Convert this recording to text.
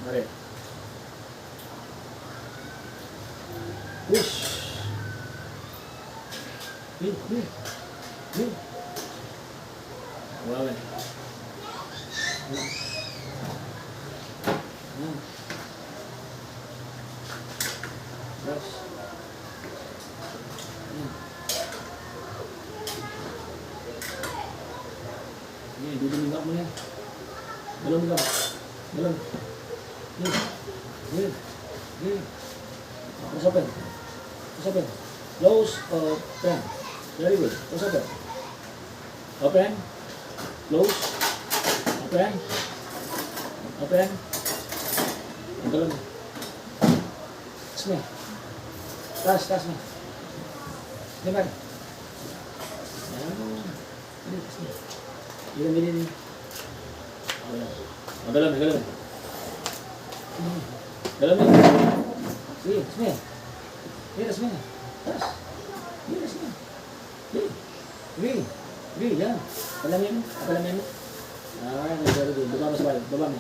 Mari. Push. Ini. Wala. Yes. Ini duduk mo yan. Belum. Ini. Usapin. Close, open. Very good. Usapin. Open. Close. Open. Ang galon. Tas na. Liman. Ini. Magalam. Galam. Sini. Tas. Ini, yan. Palamin mo. Very good. Baba mo sa bayo. Baba mo.